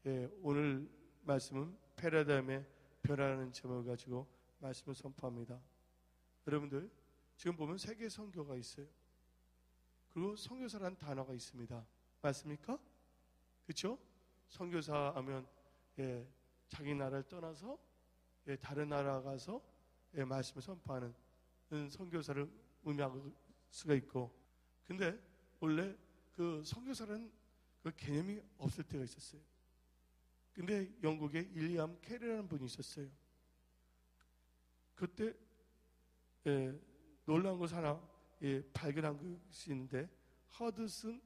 오늘 말씀은 패러다임의 변화라는 제목을 가지고 말씀을 선포합니다. 여러분들 지금 보면 세 개의 선교가 있어요. 그리고 선교사라는 단어가 있습니다. 맞습니까? 그렇죠? 선교사 하면 자기 나라를 떠나서 다른 나라 가서 말씀을 선포하는 선교사를 의미할 수가 있고, 근데 원래 그 선교사라는 그 개념이 없을 때가 있었어요. 근데 영국에 윌리엄 캐리라는 분이 있었어요. 그때 놀라운 것을 하나 발견한 것이 있는데, 허드슨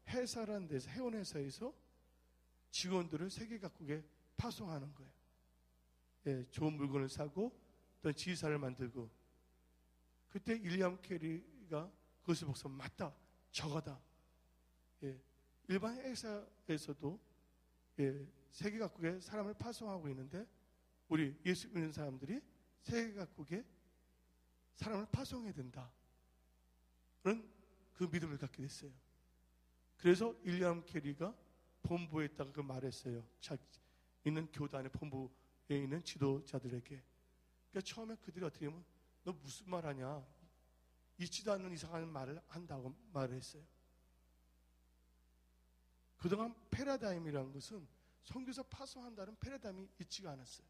회사라는 데서, 해운회사에서 직원들을 세계 각국에 파송하는 거예요. 좋은 물건을 사고 또 지사를 만들고, 그때 윌리엄 캐리가 그것을 보고서 맞다, 저거다. 일반 회사에서도 세계 각국에 사람을 파송하고 있는데 우리 예수 믿는 사람들이 세계 각국에 사람을 파송해야 된다, 그런 그 믿음을 갖게 됐어요. 그래서 윌리엄 캐리가 본부에다가 그 말했어요. 있는 교단의 본부에 있는 지도자들에게. 그러니까 처음에 그들이 어떻게 하면 너 무슨 말 하냐, 있지도 않는 이상한 말을 한다고 말을 했어요. 그동안 패러다임이라는 것은 선교사 파송한다는 패러다임이 있지가 않았어요.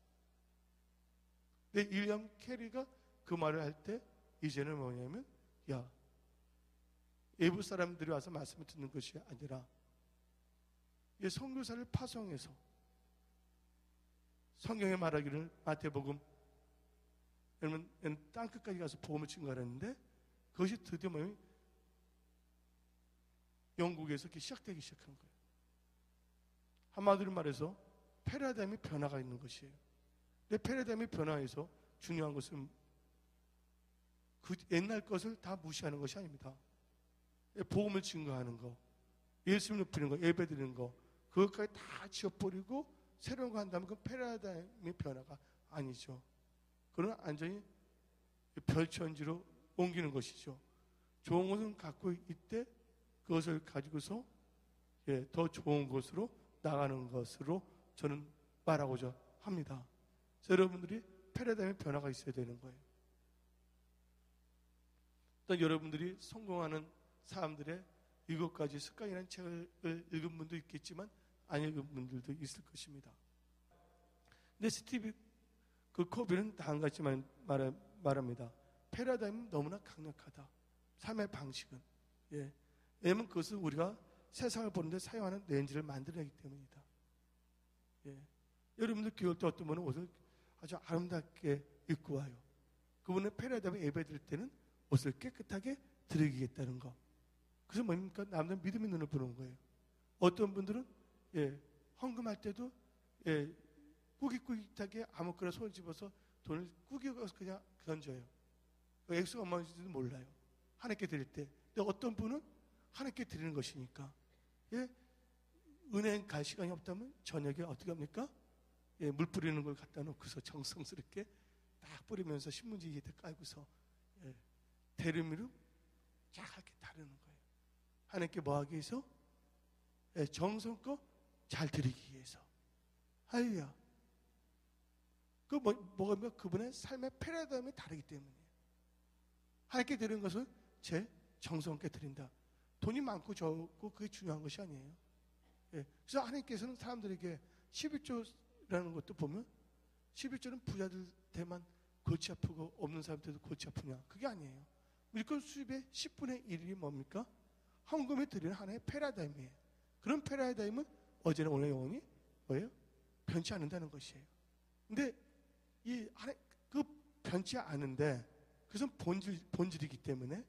근데 윌리엄 캐리가 그 말을 할 때 이제는 뭐냐면, 야, 외부 사람들이 와서 말씀을 듣는 것이 아니라 선교사를 파송해서 성경에 말하기를, 마태복음 여러분 땅끝까지 가서 복음을 증거하는데, 그것이 드디어 뭐냐면 영국에서 이렇게 시작되기 시작한 거예요. 한마디로 말해서 패러다임의 변화가 있는 것이에요. 근데 패러다임의 변화에서 중요한 것은 그 옛날 것을 다 무시하는 것이 아닙니다. 복음을 증거하는 거, 예수님 높이는 거, 예배 드리는 거, 그것까지 다 지워버리고 새로운 거 한다면 그건 패러다임의 변화가 아니죠. 그건 완전히 별천지로 옮기는 것이죠. 좋은 것은 갖고 있대 그것을 가지고서 더 좋은 곳으로 나가는 것으로 저는 말하고자 합니다. 그래서 여러분들이 패러다임의 변화가 있어야 되는 거예요. 또 여러분들이 성공하는 사람들의 7가지 습관이라는 책을 읽은 분도 있겠지만 안 읽은 분들도 있을 것입니다. 근데 스티브 코비는 다 한 가지만 말합니다. 패러다임은 너무나 강력하다. 삶의 방식은. 왜냐하면 그것은 우리가 세상을 보는데 사용하는 렌즈를 만들어내기 때문이다. 여러분들 교회 때 어떤 분은 옷을 아주 아름답게 입고 와요. 그분의 패러다임에 예배 드릴 때는 옷을 깨끗하게 드리겠다는 거. 그래서 뭡니까? 남들 믿음의 눈을 보는 거예요. 어떤 분들은 헌금할 때도 꾸깃꾸깃하게 아무거나 손을 집어서 돈을 꾸깃꾸깃 그냥 던져요. 액수가 얼마인지도 몰라요. 하나님께 드릴 때. 근데 어떤 분은 하나님께 드리는 것이니까 은행 갈 시간이 없다면 저녁에 어떻게 합니까? 물 뿌리는 걸 갖다 놓고서 정성스럽게 딱 뿌리면서 신문지에 깔고서 대리미로 쫙 이렇게 다루는 거예요. 하나님께 뭐 하기 위해서? 정성껏 잘 드리기 위해서. 할렐루야. 그 뭐가 그분의 삶의 패러다임이 다르기 때문이에요. 하나님께 드리는 것은 제 정성껏 드린다. 돈이 많고 적고 그게 중요한 것이 아니에요. 그래서 하나님께서는 사람들에게 11조라는 것도 보면 11조는 부자들 때만 골치 아프고 없는 사람들도 골치 아프냐, 그게 아니에요. 일꾼 수입의 10분의 1이 뭡니까? 헌금에 드리는 하나의 패러다임이에요. 그런 패러다임은 어제나 오늘 영원히 뭐예요? 변치 않는다는 것이에요. 근데 그 변치 않은데 그것은 본질이기 때문에,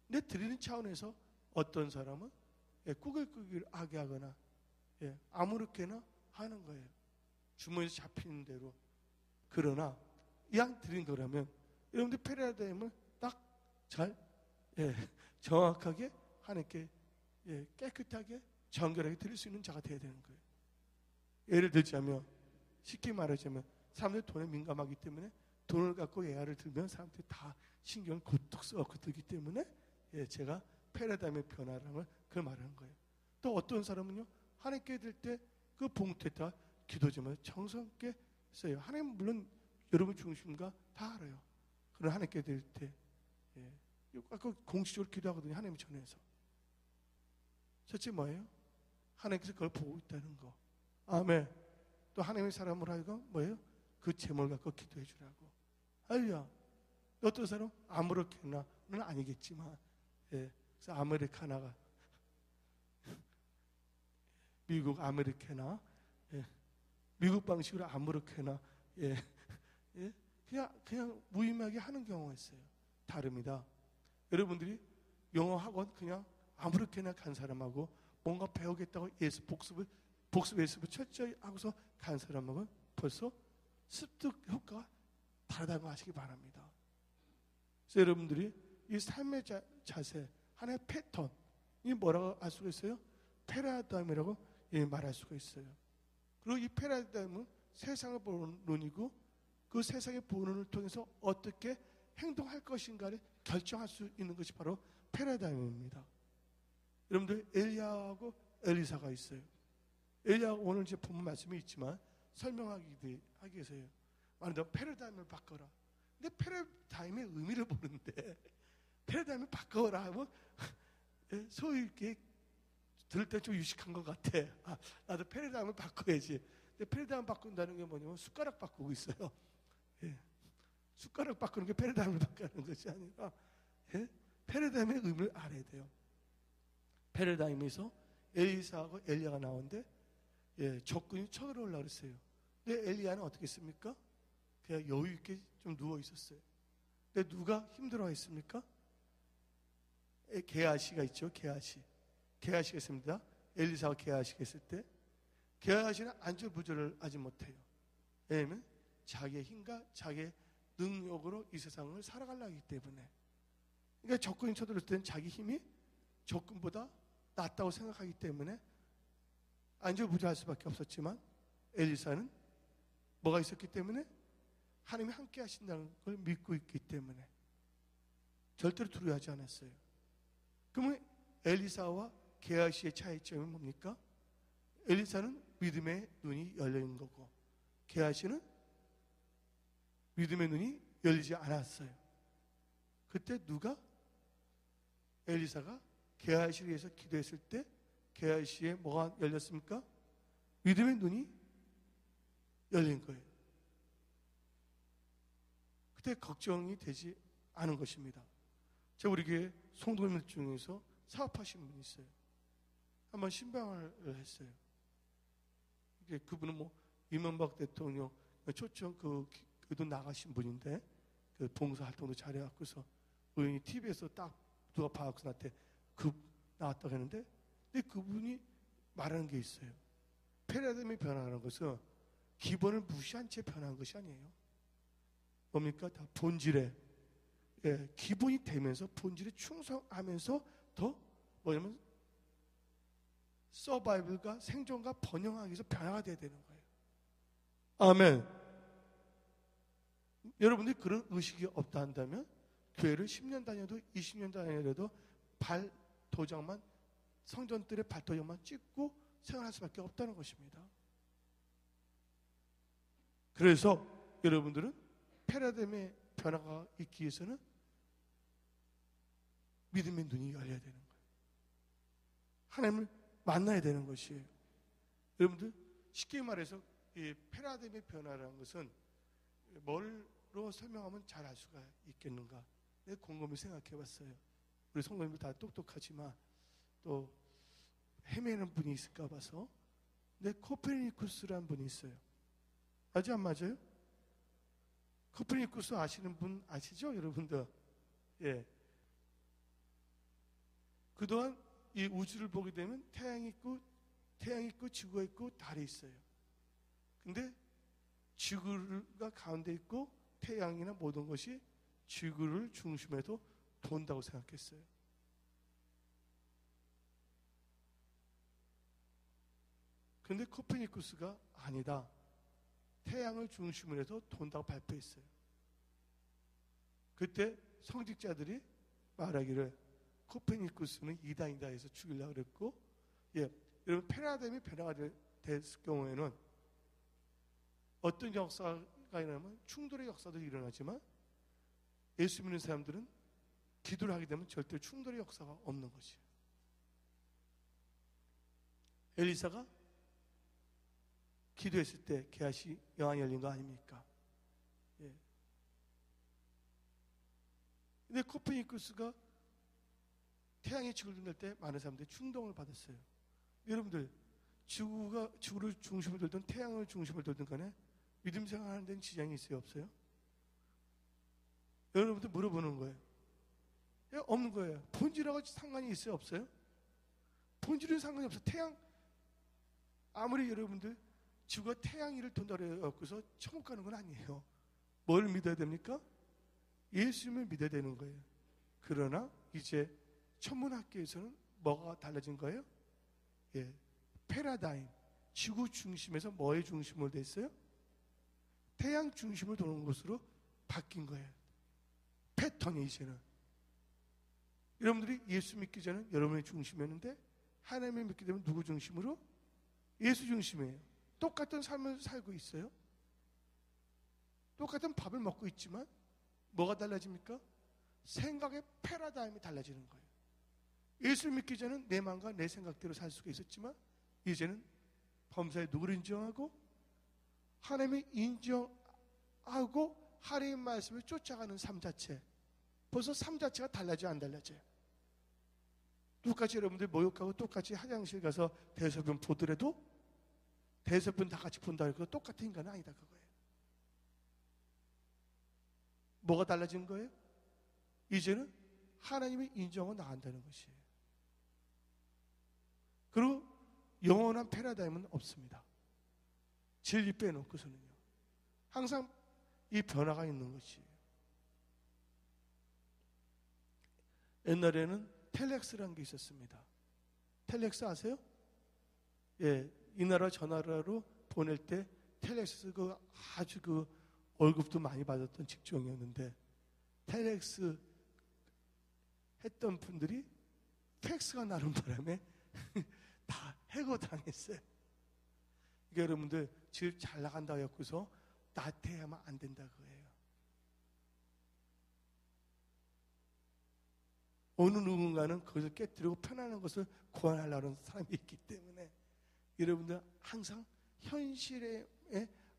근데 드리는 차원에서 어떤 사람은 꾸깃꾸깃하게 하거나 아무렇게나 하는 거예요. 주머니에서 잡히는 대로. 그러나 이왕 드린 거라면 여러분들 패러다임을 딱 잘 정확하게 하나님께 깨끗하게 정결하게 드릴 수 있는 자가 되어야 되는 거예요. 예를 들자면, 쉽게 말하자면 사람들이 돈에 민감하기 때문에 돈을 갖고 예화를 들면 사람들이 다 신경을 곤독 써갖고 들기 때문에 제가 패러다임의 변화라는 걸 그걸 말하는 거예요. 또 어떤 사람은요, 하나님께 드릴 때 그 봉투에다 기도 제목을 정성있게 써요. 하나님 물론 여러분 중심과 다 알아요. 그러나 하나님께 드릴 때 아까 공식적으로 기도하거든요. 하나님 전에서. 첫째 뭐예요? 하나님께서 그걸 보고 있다는 거. 아멘. 또 하나님의 사람으로 하여금 뭐예요? 그 제목을 갖고 기도해 주라고. 할렐루야. 어떤 사람 아무렇게나는 아니겠지만, 그래서 아메리카나가 미국 아메리카나, 미국 방식으로 아무렇게나, 그냥 무의미하게 하는 경우가 있어요. 다릅니다. 여러분들이 영어 학원 그냥 아무렇게나 간 사람하고 뭔가 배우겠다고 복습 예습을 철저히 하고서 간 사람하고는 벌써 습득 효과가 다르다는 거 아시기 바랍니다. 그래서 여러분들이 이 삶의 자세, 하나의 패턴, 이 뭐라고 할 수가 있어요? 패러다임이라고 말할 수가 있어요. 그리고 이 패러다임은 세상을 보는 눈이고 그 세상의 보는 눈을 통해서 어떻게 행동할 것인가를 결정할 수 있는 것이 바로 패러다임입니다. 여러분들 엘리야하고 엘리사가 있어요. 엘리야가 오늘 이제 본문 말씀이 있지만 설명하기 위해서요. 말하자면 패러다임을 바꿔라. 근데 패러다임의 의미를 모르는데 패러다임을 바꿔라 하면 소위 이렇게 들을 때 좀 유식한 것 같아. 나도 패러다임을 바꿔야지. 근데 패러다임 바꾼다는 게 뭐냐면 숟가락 바꾸고 있어요. 숟가락 바꾸는 게 패러다임을 바꾸는 것이 아니라 패러다임의 의미를 알아야 돼요. 패러다임에서 엘리사하고 엘리야가 나오는데 적군이 쳐들어오려고 그랬어요. 근데 엘리야는 어떻게 했습니까? 그냥 여유 있게 좀 누워 있었어요. 근데 누가 힘들어 했습니까? 게하시가 있죠. 게하시가 있습니다. 엘리사와 게하시가 있을 때 게하시는 안절부절을 하지 못해요. 왜냐하면 자기의 힘과 자기의 능력으로 이 세상을 살아가려 하기 때문에. 그러니까 적군이 쳐들어올 때는 자기 힘이 적군보다 낫다고 생각하기 때문에 안절부절할 수밖에 없었지만 엘리사는 뭐가 있었기 때문에 하나님이 함께 하신다는 걸 믿고 있기 때문에 절대로 두려워하지 않았어요. 그러면 엘리사와 게하시의 차이점이 뭡니까? 엘리사는 믿음의 눈이 열린 거고 게하시는 믿음의 눈이 열리지 않았어요. 그때 누가 엘리사가 게하시를 위해서 기도했을 때 게하시의 뭐가 열렸습니까? 믿음의 눈이 열린 거예요. 그때 걱정이 되지 않은 것입니다. 제가 우리 교회 성도님들 중에서 사업하신 분이 있어요. 한번 신방을 했어요. 그분은 이명박 대통령 초청 그도 나가신 분인데 그 봉사 활동도 잘해갖고서 의원이 TV에서 딱 누가 봐갖고 나한테 나왔다고 했는데 근데 그분이 말하는 게 있어요. 패러다임이 변화하는 것은 기본을 무시한 채 변한 것이 아니에요. 뭡니까? 다 본질에 기본이 되면서 본질에 충성하면서 더 뭐냐면 서바이벌과 생존과 번영하기 위해서 변화가 돼야 되는 거예요. 아멘. 여러분들이 그런 의식이 없다 한다면 교회를 10년 다녀도 20년 다녀도 발도장만 성전들의 발도장만 찍고 생활할 수밖에 없다는 것입니다. 그래서 여러분들은 패러다임의 변화가 있기 위해서는 믿음의 눈이 열려야 되는 거예요. 하나님을 만나야 되는 것이에요. 여러분들 쉽게 말해서 이 패러다임의 변화라는 것은 뭘로 설명하면 잘 알 수가 있겠는가? 내가 곰곰이 생각해 봤어요. 우리 성도님들 다 똑똑하지만 또 헤매는 분이 있을까 봐서. 근데 코페르니쿠스라는 분이 있어요. 맞아 안 맞아요? 코페르니쿠스 아시는 분 아시죠? 여러분들. 그동안 이 우주를 보게 되면 태양이 있고 지구가 있고 달이 있어요. 근데 지구가 가운데 있고 태양이나 모든 것이 지구를 중심에도 돈다고 생각했어요. 그런데 코페르니쿠스가 아니다. 태양을 중심으로 해서 돈다고 발표했어요. 그때 성직자들이 말하기를 코페르니쿠스는 이단이다 해서 죽이려고 그랬고, 여러분 패러다임이 변화가 됐을 경우에는 어떤 역사가 일어나면 충돌의 역사도 일어나지만 예수 믿는 사람들은 기도를 하게 되면 절대 충돌의 역사가 없는 거지. 엘리사가 기도했을 때 게하시 영안이 열린 거 아닙니까? 예. 근데 코페니쿠스가 태양이 지구를 돌 때 많은 사람들이 충동을 받았어요. 여러분들 지구를 중심으로 돌든 태양을 중심으로 돌든 간에 믿음 생활하는 데는 지장이 있어요, 없어요? 여러분들 물어보는 거예요. 예, 없는 거예요. 본질하고 상관이 있어요, 없어요? 본질은 상관이 없어요. 태양 아무리 여러분들 지구가 태양 위를 돈다고 해서 천국 가는 건 아니에요. 뭘 믿어야 됩니까? 예수님을 믿어야 되는 거예요. 그러나 이제 천문학계에서는 뭐가 달라진 거예요? 예, 패러다임, 지구 중심에서 뭐의 중심으로 됐어요? 태양 중심으로 도는 것으로 바뀐 거예요. 패턴이 이제는. 여러분들이 예수 믿기 전에 여러분의 중심이었는데 하나님을 믿게 되면 누구 중심으로? 예수 중심이에요. 똑같은 삶을 살고 있어요. 똑같은 밥을 먹고 있지만 뭐가 달라집니까? 생각의 패러다임이 달라지는 거예요. 예수를 믿기 전에는 내 마음과 내 생각대로 살 수가 있었지만 이제는 범사에 누구를 인정하고 하나님을 인정하고 하나님의 말씀을 쫓아가는 삶 자체, 벌써 삶 자체가 달라져요, 안 달라져요? 똑같이 여러분들 모욕하고 똑같이 화장실 가서 대소변 보더라도 대소변 다 같이 본다 해서 똑같은 인간은 아니다, 그거예요. 뭐가 달라진 거예요? 이제는 하나님의 인정을 나간다는 것이에요. 그리고 영원한 패러다임은 없습니다. 진리 빼놓고서는요. 항상 이 변화가 있는 것이에요. 옛날에는 텔렉스라는 게 있었습니다. 텔렉스 아세요? 예, 이 나라 저 나라로 보낼 때 텔렉스 아주 월급도 많이 받았던 직종이었는데 텔렉스 했던 분들이 팩스가 나는 바람에 다 해고당했어요. 그러니까 여러분들 집 잘 나간다고 해서 나태하면 안 된다 그거예요. 어느 누군가는 그것을 깨뜨리고 편안한 것을 구원하려는 사람이 있기 때문에 여러분들 항상 현실에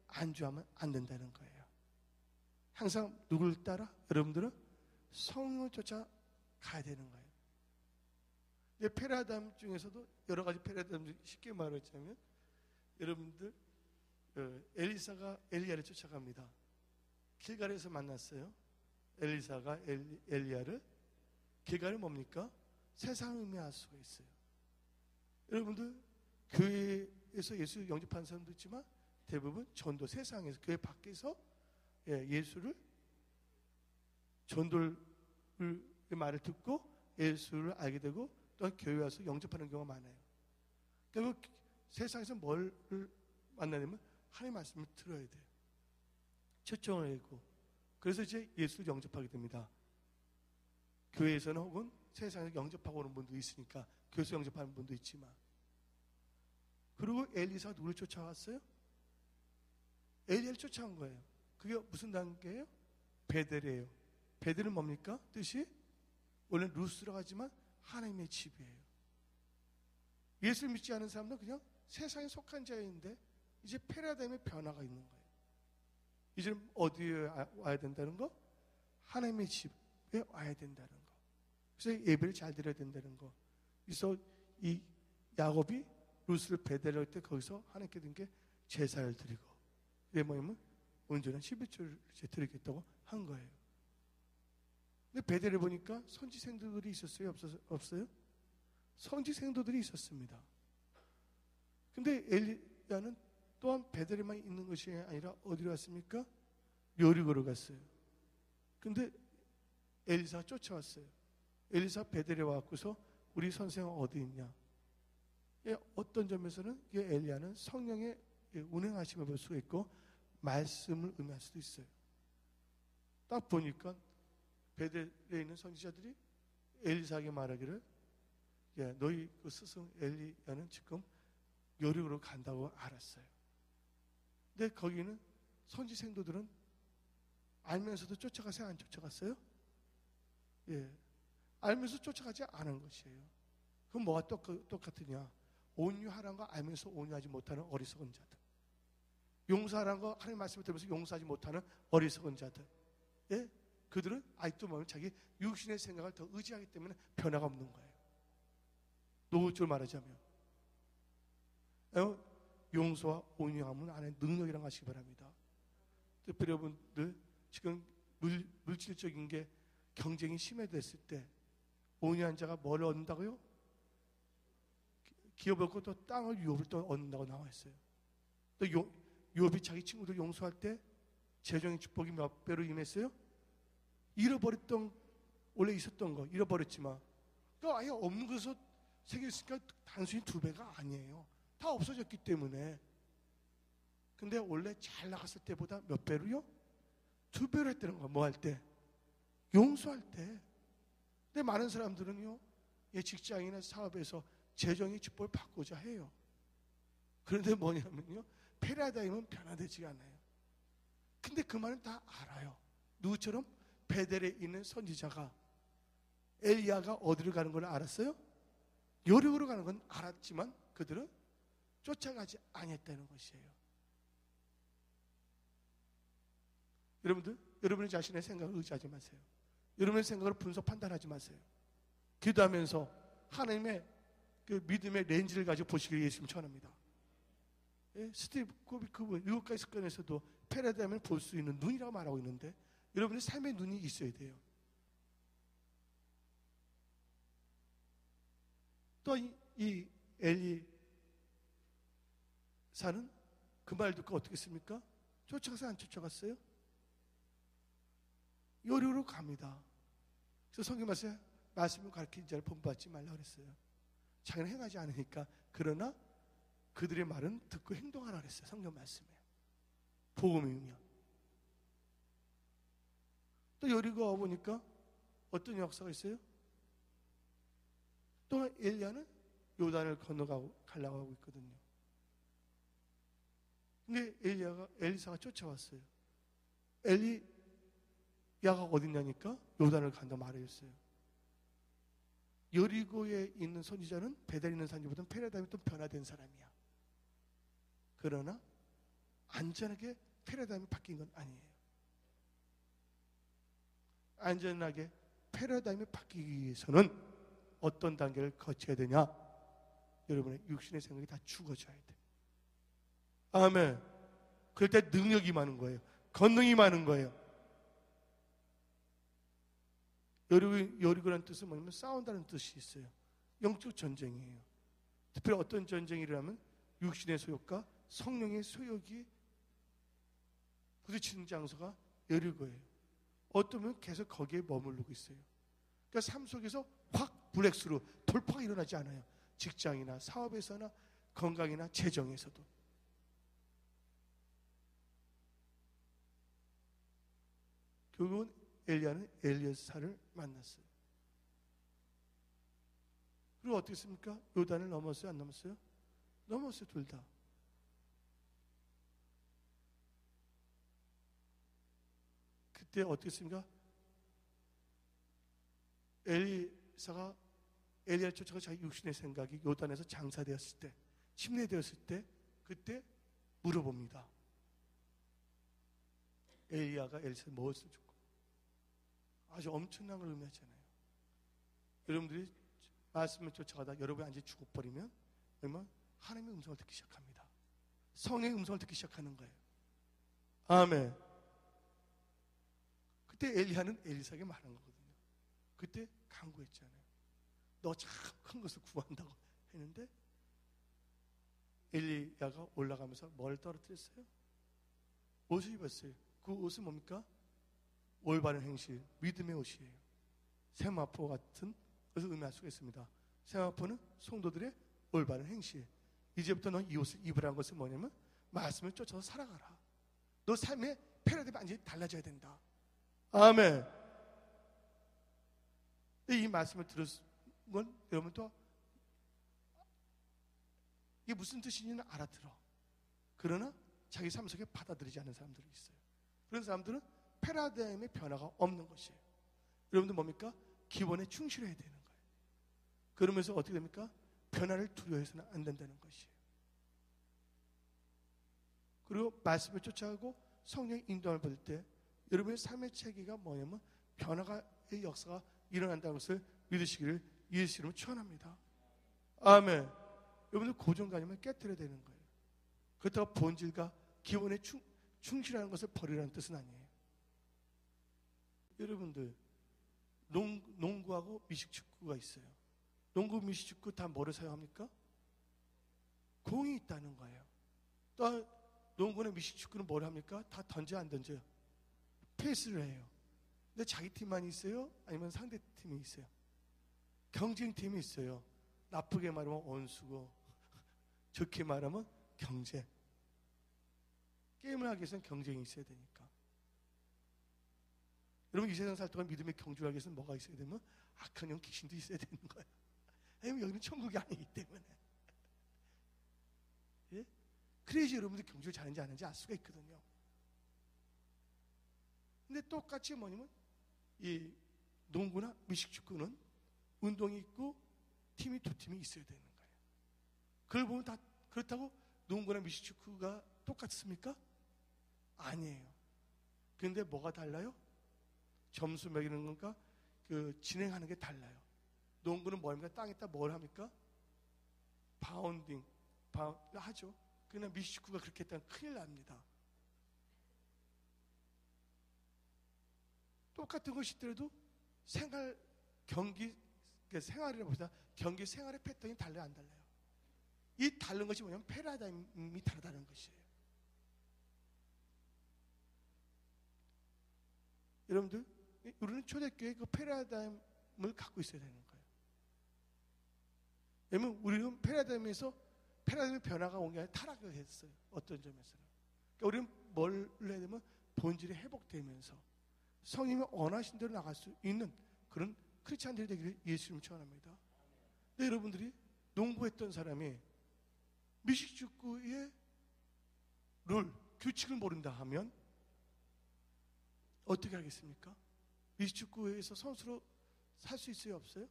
안주하면 안 된다는 거예요. 항상 누구를 따라? 여러분들은 성령을 쫓아 가야 되는 거예요. 근데 패러다임 중에서도 여러 가지 패러다임 중 쉽게 말하자면 여러분들 엘리사가 엘리야를 쫓아갑니다. 길갈에서 만났어요. 엘리사가 엘리야를. 길갈은 뭡니까? 세상을 의미할 수가 있어요. 여러분들 교회에서 예수 영접하는 사람도 있지만 대부분 전도 세상에서 교회 밖에서 예수를 전도의 말을 듣고 예수를 알게 되고 또한 교회 와서 영접하는 경우가 많아요. 그리고 세상에서 뭘 만나냐면 하나님의 말씀을 들어야 돼요. 초청을 하고 그래서 이제 예수를 영접하게 됩니다. 교회에서는 혹은 세상에서 영접하고 오는 분도 있으니까 교회에서 영접하는 분도 있지만 그리고 엘리사가 누구를 쫓아왔어요? 엘리야를 쫓아온 거예요. 그게 무슨 단계예요? 베델이에요. 베델은 뭡니까? 뜻이 원래 루스라고 하지만 하나님의 집이에요. 예수를 믿지 않은 사람은 그냥 세상에 속한 자인데 이제 패러다임의 변화가 있는 거예요. 이제 어디에 와야 된다는 거? 하나님의 집에 와야 된다는 거. 그래서 예배를 잘 드려야 된다는 거. 그래서 이 야곱이 루스를 베델을 할 때 거기서 하나님께 든 게 제사를 드리고 그게 뭐냐면 온전한 11조를 드리겠다고 한 거예요. 근데 베델에 보니까 선지생도들이 있었어요? 없어요? 선지생도들이 있었습니다. 근데 엘리야는 또한 베델에만 있는 것이 아니라 어디로 갔습니까? 여리고로 갔어요. 근데 엘리사가 쫓아왔어요. 엘리사 베델에 와갖고서 우리 선생은 어디 있냐? 어떤 점에서는 엘리야는 성령의 운행하심을 볼 수가 있고 말씀을 의미할 수도 있어요. 딱 보니까 베델에 있는 선지자들이 엘리사에게 말하기를 너희 그 스승 엘리야는 지금 여리고로 간다고 알았어요. 근데 거기는 선지 생도들은 알면서도 쫓아가세요? 안 쫓아갔어요? 예, 알면서 쫓아가지 않은 것이에요. 그럼 뭐가 똑같으냐? 온유하라는 거 알면서 온유하지 못하는 어리석은 자들, 용서하라는 거 하나님 말씀을 들으면서 용서하지 못하는 어리석은 자들, 예? 그들은 아직도 보면 자기 육신의 생각을 더 의지하기 때문에 변화가 없는 거예요. 노후줄 말하자면 용서와 온유함은 안에 능력이라고 하시기 바랍니다. 특별히 여러분들 지금 물질적인 게 경쟁이 심해졌을 때 온유한 자가 뭘 얻는다고요? 기업을 얻고 또 땅을 유업을 또 얻는다고 나와 있어요. 또 유업이 자기 친구들 용서할 때 재정의 축복이 몇 배로 임했어요? 잃어버렸던, 원래 있었던 거 잃어버렸지만 또 아예 없는 것을 생겼으니까 단순히 2배가 아니에요. 다 없어졌기 때문에. 근데 원래 잘 나갔을 때보다 몇 배로요? 2배로 했다는 거야. 뭐 할 때? 용서할 때. 근데 많은 사람들은요, 직장이나 사업에서 재정의 축복을 받고자 해요. 그런데 뭐냐면요, 패러다임은 변화되지 않아요. 근데 그 말은 다 알아요. 누구처럼? 베델에 있는 선지자가, 엘리야가 어디로 가는 걸 알았어요? 여리고로 가는 건 알았지만 그들은 쫓아가지 않았다는 것이에요. 여러분들, 여러분의 자신의 생각을 의지하지 마세요. 여러분의 생각을 분석 판단하지 마세요. 기도하면서 하나님의 그 믿음의 렌즈를 가지고 보시기를 예수님 전합니다. 스티브 코비 그분 7가지 습관에서도 패러다임을 볼 수 있는 눈이라고 말하고 있는데 여러분의 삶의 눈이 있어야 돼요. 또 이 엘리사는 그 말 듣고 어떻게 했습니까? 쫓아가서 안 쫓아갔어요? 여리고로 갑니다. 그래서 성경 말씀을 가르친 자를 본받지 말라고 그랬어요. 자기는 행하지 않으니까. 그러나 그들의 말은 듣고 행동하라 그랬어요. 성경 말씀에. 복음이며. 또 여리고 와보니까 어떤 역사가 있어요? 또 엘리야는 요단을 건너가고 가려고 하고 있거든요. 근데 엘리사가 쫓아왔어요. 엘리야가 어딨냐니까 요단을 간다 말했어요. 여리고에 있는 선지자는 베델에 있는 선지자보다는 패러다임이 좀 변화된 사람이야. 그러나 안전하게 패러다임이 바뀐 건 아니에요. 안전하게 패러다임이 바뀌기 위해서는 어떤 단계를 거쳐야 되냐? 여러분의 육신의 생각이 다 죽어져야 돼. 아멘. 그럴 때 능력이 많은 거예요. 권능이 많은 거예요. 여리고라는 뜻은 뭐냐면 싸운다는 뜻이 있어요. 영적 전쟁이에요. 특별히 어떤 전쟁이라면 육신의 소욕과 성령의 소욕이 부딪히는 장소가 여리고예요. 어쩌면 계속 거기에 머무르고 있어요. 그러니까 삶 속에서 확 블랙스루 돌파가 일어나지 않아요. 직장이나 사업에서나 건강이나 재정에서도. 결국은 엘리야는 엘리사를 만났어요. 그리고 어떻게 했습니까? 요단을 넘었어요? 안 넘었어요? 넘었어요. 둘 다. 그때 어떻게 했습니까? 엘리사가 엘리야를 쫓아가 자기 육신의 생각이 요단에서 장사되었을 때, 침례되었을 때, 그때 물어봅니다. 엘리야가 엘리사를 무엇을 줬고, 아주 엄청난 걸 의미하잖아요. 여러분들이 말씀을 쫓아가다 여러분이 완전히 죽어버리면 그러면 하나님의 음성을 듣기 시작합니다. 성령의 음성을 듣기 시작하는 거예요. 아멘. 그때 엘리야는 엘리사에게 말한 거거든요. 그때 간구했잖아요. 너 참 큰 것을 구한다고 했는데 엘리야가 올라가면서 뭘 떨어뜨렸어요? 옷을 입었어요. 그 옷은 뭡니까? 올바른 행실, 믿음의 옷이에요. 세마포 같은 것을 의미할 수가 있습니다. 세마포는 성도들의 올바른 행실. 이제부터 넌 이 옷을 입으라는 것은 뭐냐면 말씀을 쫓아서 살아가라. 너 삶의 패러다임이 완전히 달라져야 된다. 아멘. 이 말씀을 들었건 여러분 또 이게 무슨 뜻인지는 알아들어. 그러나 자기 삶 속에 받아들이지 않는 사람들이 있어요. 그런 사람들은 패러다임의 변화가 없는 것이에요. 여러분들 뭡니까? 기본에 충실해야 되는 거예요. 그러면서 어떻게 됩니까? 변화를 두려워해서는 안 된다는 것이에요. 그리고 말씀을 쫓아가고 성령의 인도함을 받을 때 여러분의 삶의 체계가 뭐냐면 변화의 역사가 일어난다는 것을 믿으시기를 예수 이름으로 축원합니다. 아멘. 여러분들 고정관념을 깨뜨려야 되는 거예요. 그렇다고 본질과 기본에 충실하는 것을 버리라는 뜻은 아니에요. 여러분들 농구하고 미식축구가 있어요. 농구, 미식축구 다 뭐를 사용합니까? 공이 있다는 거예요. 또 농구나 미식축구는 뭘 합니까? 다 던져요, 안 던져요? 패스를 해요. 근데 자기 팀만 있어요? 아니면 상대 팀이 있어요? 경쟁팀이 있어요. 나쁘게 말하면 원수고 좋게 말하면 경쟁. 게임을 하기 위해서는 경쟁이 있어야 되니까. 여러분 이 세상 살 동안 믿음의 경주를 하기 위해서는 뭐가 있어야 되면 악한 영 귀신도 있어야 되는 거예요. 왜냐면 여기는 천국이 아니기 때문에. 예? 그래야지 여러분들 경주를 잘하는지 안 하는지 알 수가 있거든요. 근데 똑같이 뭐냐면 이 농구나 미식축구는 운동이 있고 팀이 두 팀이 있어야 되는 거예요. 그걸 보면 다 그렇다고 농구나 미식축구가 똑같습니까? 아니에요. 그런데 뭐가 달라요? 점수 매기는 건가? 그 진행하는 게 달라요. 농구는 뭐입니까? 땅에다 뭘 합니까? 바운딩 하죠. 그러나 미식축구가 그렇게 했다면 큰일 납니다. 똑같은 것이더라도 생활 경기 생활이라 보다 경기 생활의 패턴이 달라요, 안 달라요? 이 다른 것이 뭐냐면 패러다임이 다르다는 것이에요. 여러분들, 우리는 초대교회 그 패러다임을 갖고 있어야 되는 거예요. 왜냐면 우리는 패러다임의 변화가 온 게 아니라 타락을 했어요. 어떤 점에서는. 그러니까 우리는 뭘 해야 되면 본질이 회복되면서 성령이 원하신 대로 나갈 수 있는 그런 크리스찬들이 되기를 예수님 축원합니다. 근데 여러분들이 농구했던 사람이 미식축구의 규칙을 모른다 하면 어떻게 하겠습니까? 미식축구에서 선수로 살 수 있어요, 없어요?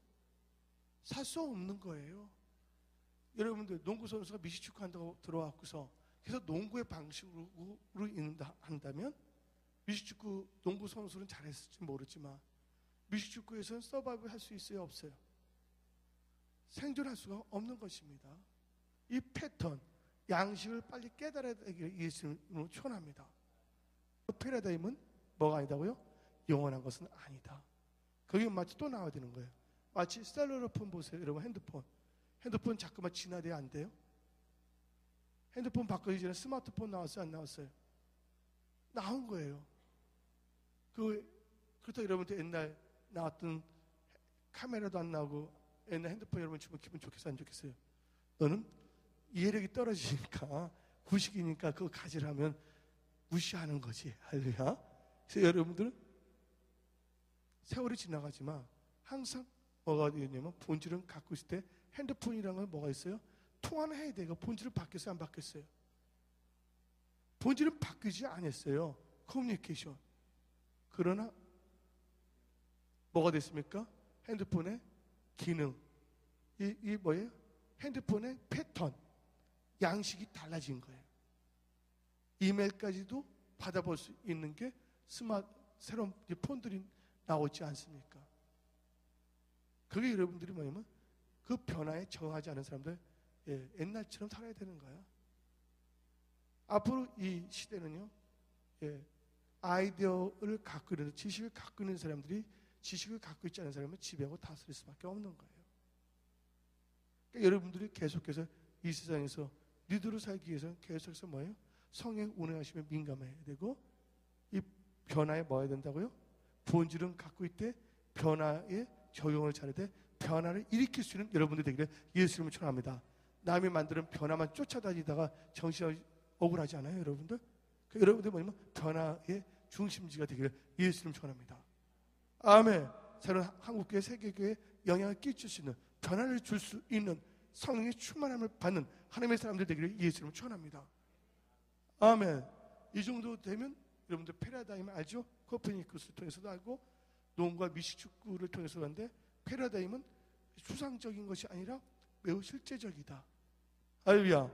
살 수 없는 거예요. 여러분들 농구 선수가 미식축구 한다고 들어왔고서 계속 농구의 방식으로 한다면 미식축구 농구 선수는 잘했을지 모르지만 미식축구에서는 서바이벌 할 수 있어요, 없어요? 생존할 수가 없는 것입니다. 이 패턴, 양식을 빨리 깨달아야 되기를 예수님으로 축원합니다. 패러다임은 뭐가 아니다고요? 영원한 것은 아니다. 거기 마치 또 나와야 되는 거예요. 마치 셀룰러폰 보세요. 여러분 핸드폰 자꾸만 진화돼야 안 돼요? 핸드폰 바꾸기 전에 스마트폰 나왔어요, 안 나왔어요? 나온 거예요. 그렇다고 여러분들 옛날 나왔던 카메라도 안 나오고 옛날 핸드폰 여러분 주면 기분 좋겠어요, 안 좋겠어요? 너는 이해력이 떨어지니까 구식이니까 그거 가지라면 무시하는 거지. 할렐루야. 그래서 여러분들은 세월이 지나가지만 항상 뭐가 되냐면 본질은 갖고 있을 때 핸드폰이라는 건 뭐가 있어요? 통화는 해야 돼요. 본질은 바뀌었어요, 안 바뀌었어요? 본질은 바뀌지 않았어요. 커뮤니케이션. 그러나 뭐가 됐습니까? 핸드폰의 기능. 이 뭐예요? 핸드폰의 패턴, 양식이 달라진 거예요. 이메일까지도 받아볼 수 있는 게 새로운 폰들이 나오지 않습니까? 그게 여러분들이 뭐냐면 그 변화에 적응하지 않은 사람들 옛날처럼 살아야 되는 거야. 앞으로 이 시대는요, 아이디어를 갖고 있는, 지식을 갖고 있는 사람들이 지식을 갖고 있지 않은 사람은 지배하고 다스릴 수밖에 없는 거예요. 그러니까 여러분들이 계속해서 이 세상에서 리더로 살기 위해서는 계속해서 뭐예요? 성령 운행하시면 민감해야 되고, 이 변화에 뭐 해야 된다고요? 본질은 갖고 있대 변화에 적용을 잘해야 돼. 변화를 일으킬 수 있는 여러분들 되기를 예수님을 축원합니다. 남이 만드는 변화만 쫓아다니다가 정신이 억울하지 않아요, 여러분들? 여러분들 뭐냐면 변화의 중심지가 되기를 예수님 축원합니다. 아멘. 새로운 한국교회, 세계교회에 영향을 끼칠 수 있는, 변화를 줄 수 있는 성령의 충만함을 받는 하나님의 사람들 되기를 예수님을 축원합니다. 아멘. 이 정도 되면 여러분들 패러다임 알죠? 코페니쿠스를 통해서도 알고 농구와 미식축구를 통해서도 하는데 패러다임은 추상적인 것이 아니라 매우 실제적이다. 할렐루야.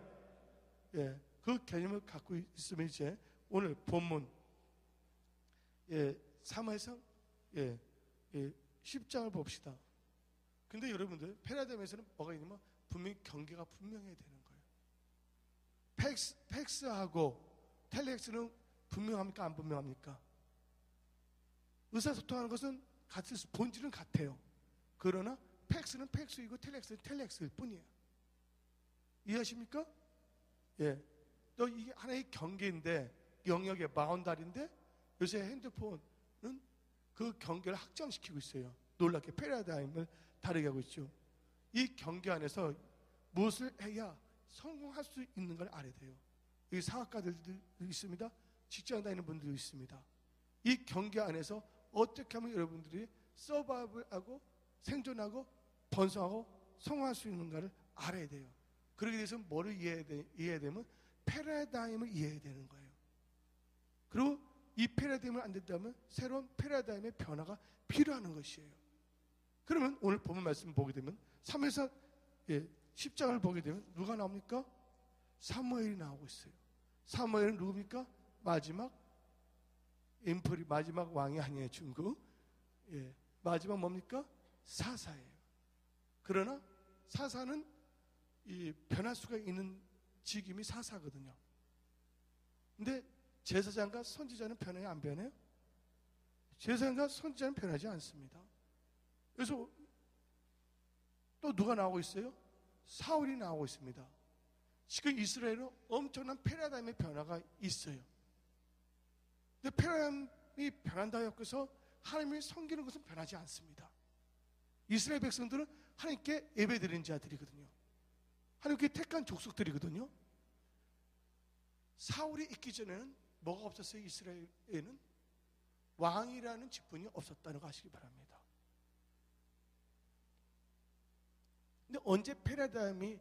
예, 그 개념을 갖고 있으면 이제 오늘 본문 사무엘상 10장을 봅시다. 근데 여러분들 패러다임에서는 뭐가 있냐면 분명히 경계가 분명해야 되는 거예요. 팩스하고 텔레엑스는 분명합니까? 안 분명합니까? 의사소통하는 것은 본질은 같아요. 그러나 팩스는 팩스이고 텔레엑스는 텔레엑스일 뿐이에요. 이해하십니까? 예. 또 이게 하나의 경계인데 영역의 바운다리인데 요새 핸드폰은 그 경계를 확장시키고 있어요. 놀랍게 패러다임을 다르게 하고 있죠. 이 경계 안에서 무엇을 해야 성공할 수 있는 걸 알아야 돼요. 여기 사학가들도 있습니다. 직장 다니는 분들도 있습니다. 이 경계 안에서 어떻게 하면 여러분들이 서바이벌하고 생존하고 번성하고 성공할 수 있는가를 알아야 돼요. 그러기 위해서 뭐를 이해해야 되면 패러다임을 이해해야 되는 거예요. 그리고 이 패러다임을 안 된다면 새로운 패러다임의 변화가 필요한 것이에요. 그러면 오늘 본문 말씀 보게 되면 사무엘상 10장을 보게 되면 누가 나옵니까? 사무엘이 나오고 있어요. 사무엘은 누굽니까? 마지막 엠퍼리, 마지막 왕이 아니에요. 중국. 마지막 뭡니까? 사사예요. 그러나 사사는 이 변할 수가 있는 직임이 사사거든요. 근데 제사장과 선지자는 변해요? 안 변해요? 제사장과 선지자는 변하지 않습니다. 그래서 또 누가 나오고 있어요? 사울이 나오고 있습니다. 지금 이스라엘은 엄청난 패러다임의 변화가 있어요. 근데 패러다임이 변한다고 해서 하나님을 섬기는 것은 변하지 않습니다. 이스라엘 백성들은 하나님께 예배드리는 자들이거든요. 하나님께 택한 족속들이거든요. 사울이 있기 전에는 뭐가 없었어요? 이스라엘에는 왕이라는 직분이 없었다는 거 아시기 바랍니다. 근데 언제 패러다임이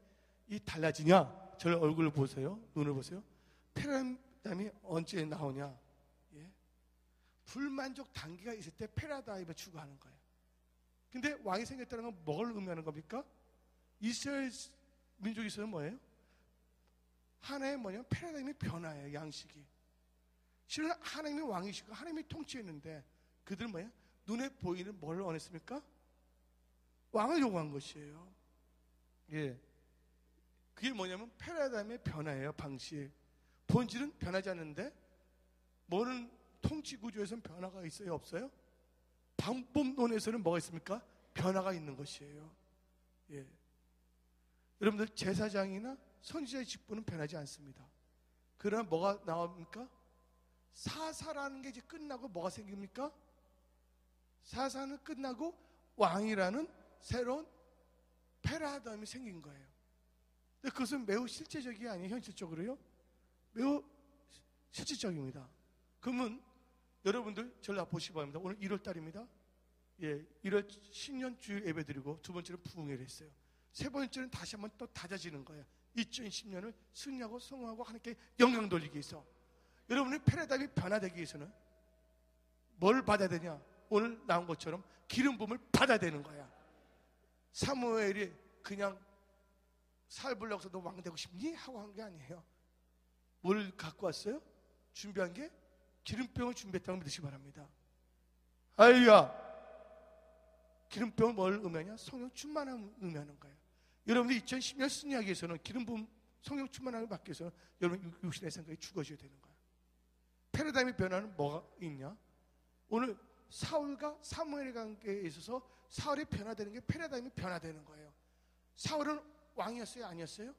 달라지냐? 저의 얼굴을 보세요. 눈을 보세요. 패러다임이 언제 나오냐? 불만족 단계가 있을 때 패러다임을 추구하는 거예요. 근데 왕이 생겼다는 건 뭘 의미하는 겁니까? 이스라엘 민족이 있어요. 뭐예요? 하나의 뭐냐면 패러다임의 변화예요. 양식이. 실은 하나님이 왕이시고 하나님이 통치했는데 그들은 뭐예요? 눈에 보이는 뭘 원했습니까? 왕을 요구한 것이에요. 그게 뭐냐면 패러다임의 변화예요. 방식. 본질은 변하지 않는데 뭐는 통치 구조에서는 변화가 있어요? 없어요? 방법론에서는 뭐가 있습니까? 변화가 있는 것이에요. 여러분들 제사장이나 선지자의 직분은 변하지 않습니다. 그러나 뭐가 나옵니까? 사사라는 게 이제 끝나고 뭐가 생깁니까? 사사는 끝나고 왕이라는 새로운 패러다임이 생긴 거예요. 근데 그것은 매우 실제적이 아니에요. 현실적으로요. 매우 실질적입니다. 그러면 여러분들 저를 보시기 바랍니다. 오늘 1월 달입니다. 1월 신년 주일 예배 드리고 두 번째는 부흥회를 했어요. 세 번째는 다시 한번 또 다져지는 거예요. 2010년을 승리하고 성공하고 하나님께 영광 돌리기 위해서 여러분의 패러다임이 변화되기 위해서는 뭘 받아야 되냐? 오늘 나온 것처럼 기름 부음을 받아야 되는 거야. 사무엘이 그냥 살불려고 해서 너 왕 되고 싶니? 하고 한 게 아니에요. 뭘 갖고 왔어요? 준비한 게 기름병을 준비했다고 믿으시기 바랍니다. 할렐루야. 기름병을 뭘 의미하냐? 성령 충만함을 의미하는 거예요. 여러분들 2010년 승리하기 위해서는 기름 부음 성령 충만함을 받기 위해서는 여러분 육신의 생각이 죽어져야 되는 거예요. 패러다임의 변화는 뭐가 있냐? 오늘 사울과 사무엘의 관계에 있어서 사울이 변화되는 게 패러다임이 변화되는 거예요. 사울은 왕이었어요? 아니었어요?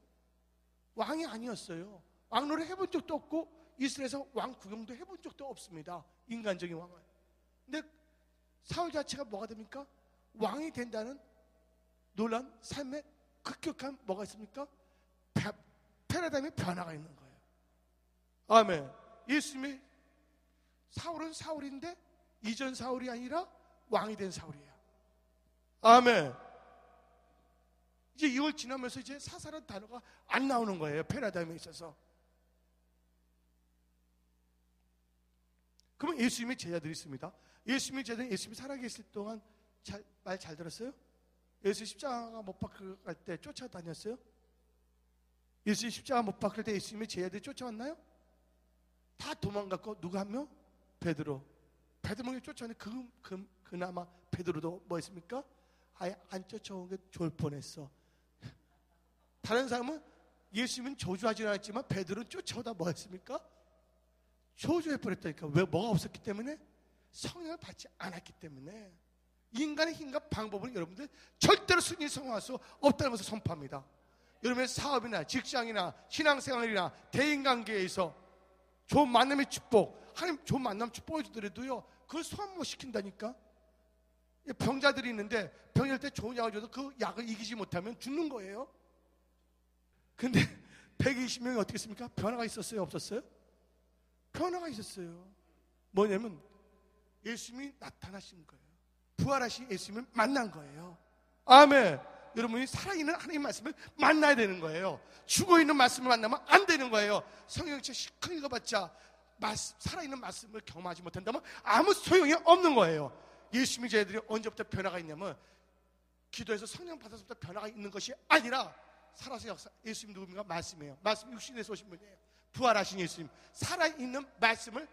왕이 아니었어요. 왕노를 해본 적도 없고 이스라엘에서 왕 구경도 해본 적도 없습니다. 인간적인 왕을. 근데 사울 자체가 뭐가 됩니까? 왕이 된다는 놀란 삶의 급격한 뭐가 있습니까? 패러다임의 변화가 있는 거예요. 아멘. 예수님이 사울은 사울인데 이전 사울이 아니라 왕이 된 사울이에요. 아멘. 이제 2월 지나면서 이제 사사라는 단어가 안 나오는 거예요. 패러다임에 있어서. 그러면 예수님의 제자들이 있습니다. 예수님의 제자들은 예수님이 살아계실 동안 말 잘 들었어요? 예수 십자가 못 박힐 때 쫓아다녔어요? 예수 십자가 못 박힐 때 예수님의 제자들이 쫓아왔나요? 다 도망갔고 누가 한 명? 베드로. 베드로가 쫓아왔는데 그나마 베드로도 뭐 했습니까? 아예 안 쫓아온 게 좋을 뻔했어. 다른 사람은 예수님은 저주하지 않았지만 베드로는 쫓아오다 뭐 했습니까? 저주할 뻔했다니까. 왜? 뭐가 없었기 때문에? 성령을 받지 않았기 때문에. 인간의 힘과 방법은 여러분들 절대로 순위 성공할 수 없다는 것을 선포합니다. 여러분의 사업이나 직장이나 신앙생활이나 대인관계에서 좋은 만남의 축복, 하나님 좋은 만남 축복해 주더라도요, 그걸 소환 못 시킨다니까. 병자들이 있는데 병일 때 좋은 약을 줘도 그 약을 이기지 못하면 죽는 거예요. 근데 120명이 어떻게 했습니까? 변화가 있었어요? 없었어요? 변화가 있었어요. 뭐냐면 예수님이 나타나신 거예요. 부활하신 예수님을 만난 거예요. 아멘. 여러분이 살아있는 하나님 말씀을 만나야 되는 거예요. 죽어있는 말씀을 만나면 안 되는 거예요. 성경책 시큰 읽어봤자 살아있는 말씀을 경험하지 못한다면 아무 소용이 없는 거예요. 예수님의 제자들이 언제부터 변화가 있냐면 기도해서 성령 받아서부터 변화가 있는 것이 아니라 살아서 역사. 예수님 누굽니까? 말씀이에요. 말씀 육신에서 오신 분이에요. 부활하신 예수님, 살아있는 말씀을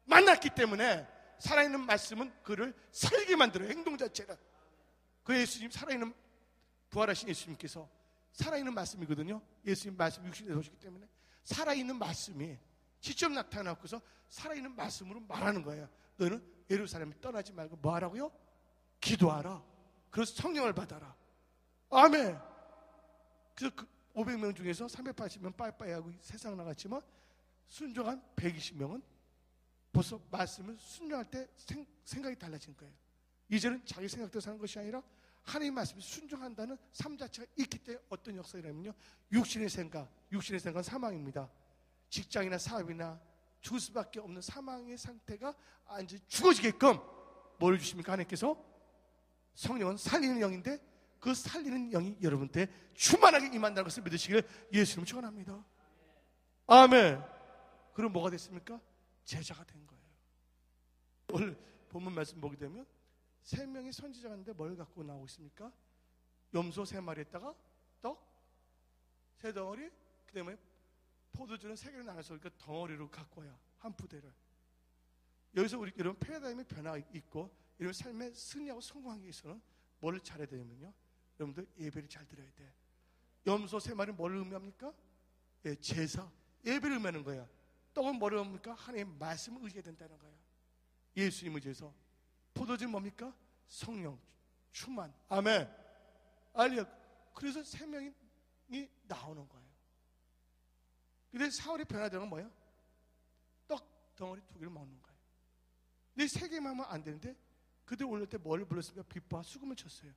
만났기 때문에 살아있는 말씀은 그를 살게 만들어요. 행동 자체가. 그 예수님, 살아있는 부활하신 예수님께서 살아있는 말씀이거든요. 예수님 말씀 육신에서 오시기 때문에 살아있는 말씀이 직접 나타나고서 살아있는 말씀으로 말하는 거예요. 너는 예루살렘을 떠나지 말고 뭐 하라고요? 기도하라. 그래서 성령을 받아라. 아멘. 그래서 그 500명 중에서 380명 빠이빠이 하고 세상 나갔지만 순종한 120명은 벌써 말씀을 순종할 때 생각이 달라진 거예요. 이제는 자기 생각대로 사는 것이 아니라 하나님의 말씀에 순종한다는 삶 자체가 있기 때문에 어떤 역사라면요, 육신의 생각은 사망입니다. 직장이나 사업이나 죽을 수밖에 없는 사망의 상태가 이제 죽어지게끔 뭘 주십니까? 하나님께서 성령은 살리는 영인데 그 살리는 영이 여러분한테 충만하게 임한다는 것을 믿으시길 예수님 축원합니다. 아멘. 그럼 뭐가 됐습니까? 제자가 된 거예요. 오늘 본문 말씀 보게 되면 3명이 선지자가 있는데 뭘 갖고 나오고 있습니까? 염소 3마리에다가 떡 3덩어리, 그 다음에 포도주는 3개를 나눠서 그러니까 덩어리로 갖고 와요. 한 부대를. 여기서 우리 여러분 패러다임의 변화가 있고 여러분 삶의 승리하고 성공하기 위해서는 뭘 잘해야 되냐면요, 여러분들 예배를 잘 드려야 돼. 염소 3마리는 뭘 의미합니까? 예, 제사, 예배를 의미하는 거야. 떡은 뭘 의미합니까? 하나님의 말씀을 의지해야 된다는 거야. 예수님을 의지해서. 포도주는 뭡니까? 성령, 충만. 아멘. 알려. 그래서 3명이 나오는 거예요. 근데 사울이 변화되는 건 뭐예요? 떡 덩어리 2개를 먹는 거예요. 근데 3개만 하면 안 되는데 그들 올릴 때 뭘 불렀습니까? 비파와 수금을 쳤어요.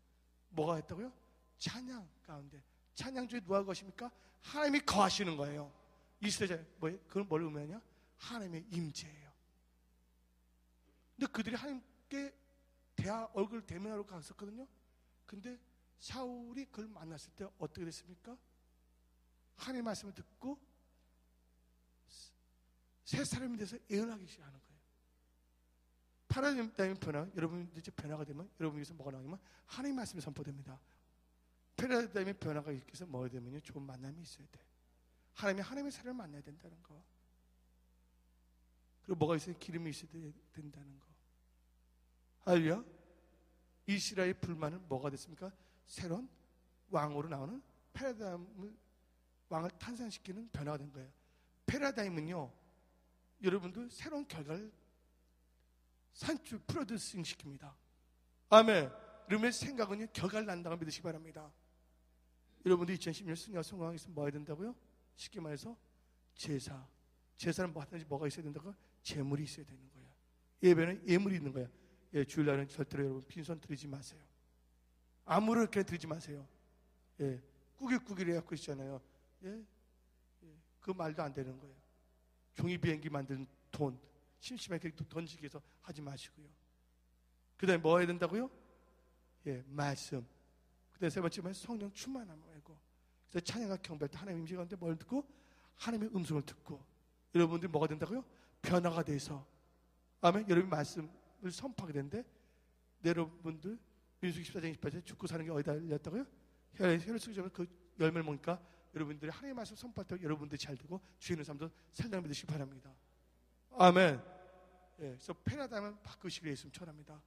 뭐가 했다고요? 찬양 가운데. 찬양 중에 누가 것입니까? 하나님이 거하시는 거예요. 이스라엘 뭐예요? 그건 뭘 의미하냐? 하나님의 임재예요. 근데 그들이 하나님께 얼굴 대면하러 갔었거든요. 근데 사울이 그걸 만났을 때 어떻게 됐습니까? 하나님의 말씀을 듣고 새 사람이 돼서 예언하기 시작하는 거예요. 패러다임 변화, 여러분 이제 변화가 되면 여러분에게서 뭐가 나오냐면 하나님의 말씀이 선포됩니다. 패러다임의 변화가 있기 위해서 뭐가 되면요, 좋은 만남이 있어야 돼. 하나님의 사람을 만나야 된다는 거. 그리고 뭐가 있어요? 기름이 있어야 된다는 거. 할렐루야. 이스라엘 불만은 뭐가 됐습니까? 새로운 왕으로 나오는 패러다임을, 왕을 탄생시키는 변화가 된 거예요. 패러다임은요, 여러분들 새로운 결과를 산출 프로듀싱 시킵니다. 아멘. 여러분의 생각은요, 결과를 난다고 믿으시기 바랍니다. 여러분들 2016년 승리와 성공하기 위해서 뭐 해야 된다고요? 쉽게 말해서 제사는 뭐 하든지 뭐가 있어야 된다고? 재물이 있어야 되는 거예요. 예배는 예물이 있는 거예요. 예, 주일날은 절대로 여러분 빈손 드리지 마세요. 아무렇게 드리지 마세요. 예, 꾸깃꾸깃 해갖고 있잖아요. 예, 그 말도 안 되는 거예요. 종이 비행기 만든 돈 심심하게 던지기 위해서 하지 마시고요. 그 다음에 뭐 해야 된다고요? 예, 말씀. 그다음 세 번째 성령 충만함을 말고. 그래서 찬양과 경배할 때 하나님의 임재 가운데 뭘 듣고 하나님의 음성을 듣고 여러분들이 뭐가 된다고요? 변화가 돼서 아멘. 여러분이 말씀을 선포하게 되는데 여러분들 민수기 14장 28절 죽고 사는 게 어디다 열렸다고요? 혈을 쓰기 전에 그 열매를 먹으니까 여러분들이 하나님의 말씀 선포할 때 여러분들이 잘 되고 주인의 삶도 살다 믿으시기 바랍니다. 아멘. 예, 그래서 패러다임을 바꾸시기로 했으면 천합니다.